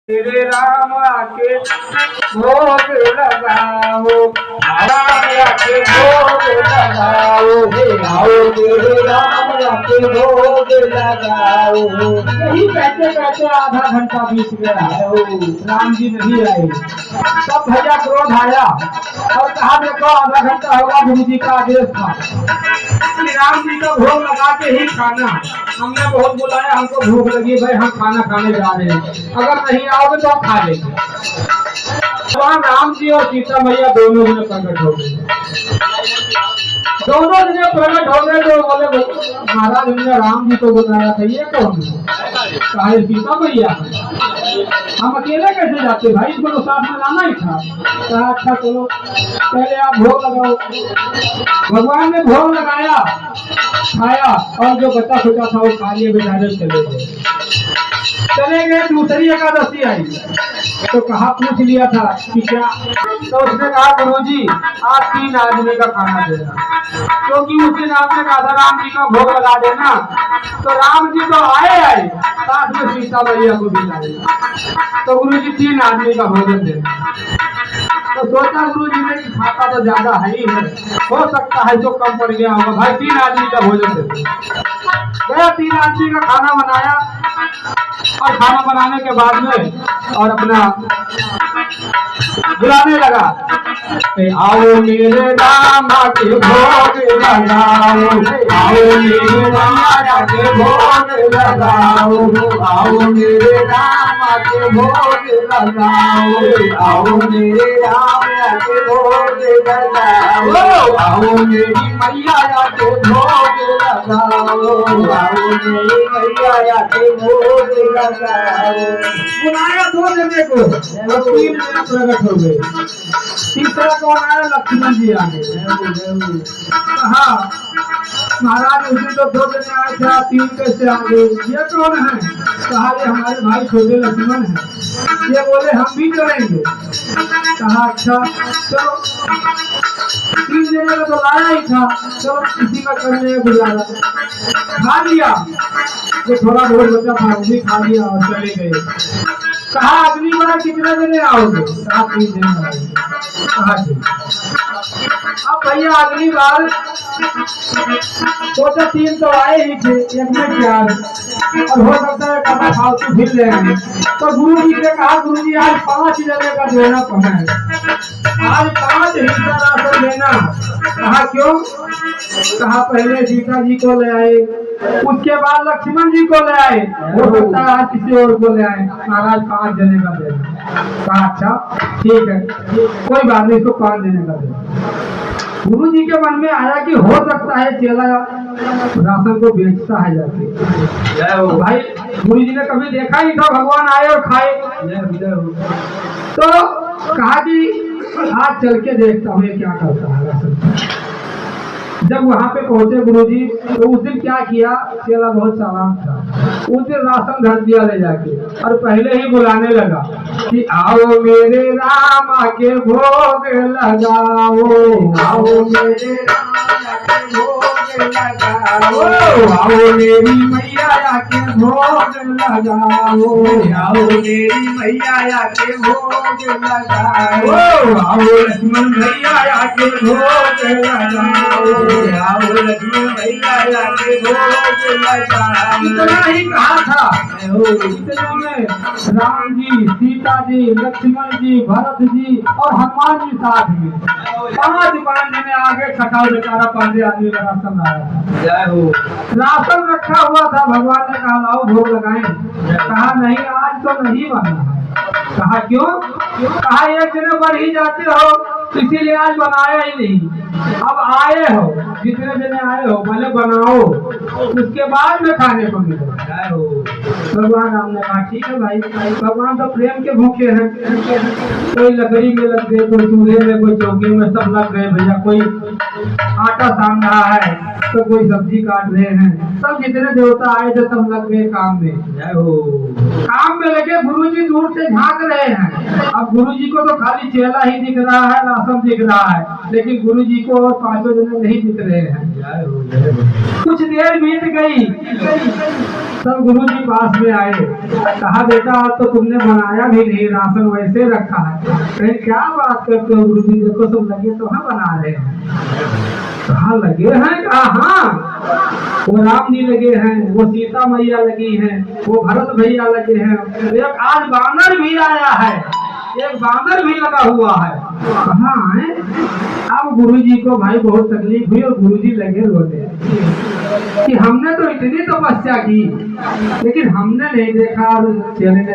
तेरे राम आके भोग लगाओ, राम आके भोग लगाओ, आओ तेरे राम आके भोग लगाओ। यही कहते कहते आधा घंटा बीत गया है, राम जी नहीं आए। तब भैया क्रोध आया और कहा देखो आधा घंटा होगा, गुरु जी का आदेश था कि राम जी का भोग लगा के ही खाना। हमने बहुत बुलाया, हमको भूख लगी भाई, हम खाना खाने जा रहे हैं, अगर नहीं आओगे तो हम खा लेंगे। भगवान राम जी और सीता मैया दोनों जने प्रकट हो गए। दोनों जने प्रकट हो गए तो बोले महाराज हमने राम जी को बुलाया था, ये कौन है? कहा सीता मैया, हम अकेले कैसे जाते भाई, इसको तो साथ में लाना ही था। कहा अच्छा चलो पहले आप भोग लगाओ। भगवान ने भोग लगाया, खाया और जो बचा खुचा था वो खा लिए, बेचारे चले गए। दूसरी एकादशी आई तो कहा पूछ लिया था कि क्या, तो उसने कहा गुरुजी आप 3 आदमी का खाना देना, क्योंकि उस दिन आपने कहा था राम जी का भोग लगा देना। तो राम जी तो आए साथ में सीता मैया को भी लाए, तो गुरुजी 3 आदमी का भोजन देना। तो सोचा गुरु जी ने कि खाता तो ज्यादा है ही है, हो सकता है जो कम पड़ गया होगा, भाई 3 आदमी का भोजन दे गया। 3 आदमी का खाना बनाया और खाना बनाने के बाद में और अपना बुलाने लगा, आओ मेरे राम के भोग लगाओ, आओ मेरे राम के भोग लगाओ, आओ मेरे राम के भोग लगाओ, आओ मेरे राम के भोग लगाओ, आओ मेरी मैया के भोग लगाओ, आओ मेरी मैया के भोग लगाओ। बुलाया 2 जने को, 3 जने प्रकट हो गए। तीसरा कौन आया? लक्ष्मण जी आ गए। कहा महाराज उसी तो 2 जने आए थे, 3 कैसे आ गए, ये कौन है? कहा ये हमारे भाई छोटे लक्ष्मण हैं। ये बोले हम भी करेंगे। कहा अच्छा चलो, 3 जने को तो लाया ही था, चलो किसी का करने गुजारा। खा लिया जो थोड़ा बहुत बचा था, वो भी खा लिया और चले गए। कहा अगली बार कितने जने आओगे? कहा 3 जने आओगे। कहा अब भैया अगली बार सोचा 3 तो आए ही थे, एक में 4 और हो सकता है कहा फालतू फिर लेंगे। तो गुरु जी से कहा गुरु जी आज 5 जने का देना पड़ा है, आज 5 हिस्सा राशन देना। कहा क्यों? कहा पहले सीता जी को ले आए, उसके बाद लक्ष्मण जी को ले आए, हो सकता है किसी और को ले आए, महाराज 5 जने का देना। कहा अच्छा ठीक है, कोई बात नहीं, इसको 5 जने का देना। गुरु जी के मन में आया कि हो सकता है चेला राशन को बेचता है जाके। भाई गुरु जी ने कभी देखा ही था भगवान आए और खाए, तो कहा कि आज चल के देखता हूँ क्या करता है राशन। जब वहां पे पहुंचे गुरुजी, तो उस दिन क्या किया, चेला बहुत चालाक था, उस दिन राशन धर दिया ले जाके और पहले ही बुलाने लगा कि आओ मेरे राम के भोग लगाओ, आओ मेरे राम के भोग लगाओ, आओ मेरी मैया के भोग लगाओ, आओ मेरी मैया के भोग लगाओ, आओ लक्ष्मण भैया के भोग लगाओ, आओ लक्ष्मण भैया के भोग लगाओ। इतना ही कहा था, इतने में राम जी, सीता जी, लक्ष्मण जी, भरत जी और हनुमान जी साथ में 5 जने आगे खटाल बेचारा 5 आदमी का राशन आया। जय हो। राशन रखा हुआ था, भगवान ने कहा लाओ भोग लगाएं। कहा नहीं आज तो नहीं बना। कहा क्यों? कहा 1 जने बढ़ ही जाते हो, इसीलिए आज बनाया ही नहीं। अब आए हो, जितने जने आए हो भले बनाओ, उसके बाद में खाने को मिले। भगवान राम ने कहा ठीक है भाई, भगवान तो प्रेम के भूखे हैं, कोई लकड़ी में लग गए, कोई चूल्हे में, कोई चौके में, सब लग गए भैया। कोई आटा सान रहा है तो कोई सब्जी काट रहे हैं, सब जितने देवता आए थे सब लग गए काम में। काम में लगे, गुरुजी दूर से झांक रहे हैं। अब गुरुजी को तो खाली चेला ही दिख रहा है, राशन दिख रहा है, लेकिन गुरुजी को और 5 जने नहीं दिख रहे रहे हैं। जय हो जय हो। कुछ देर बीत गई, तब गुरु जी पास में आए, कहा बेटा आज तो तुमने बनाया भी नहीं, राशन वैसे रखा है। कहे क्या बात करते हो गुरु जी, देखो सब लगे तो हाँ बना रहे हैं। कहा लगे हैं? कहा हाँ, वो राम जी लगे हैं, वो सीता मैया लगी हैं, वो भरत भैया लगे हैं, एक आज बानर भी आया है, एक बानर भी लगा हुआ है। कहाँ है? अब गुरुजी को भाई बहुत तकलीफ हुई और गुरुजी लगे रोने कि हमने तो इतनी तपस्या की लेकिन हमने नहीं देखा और चले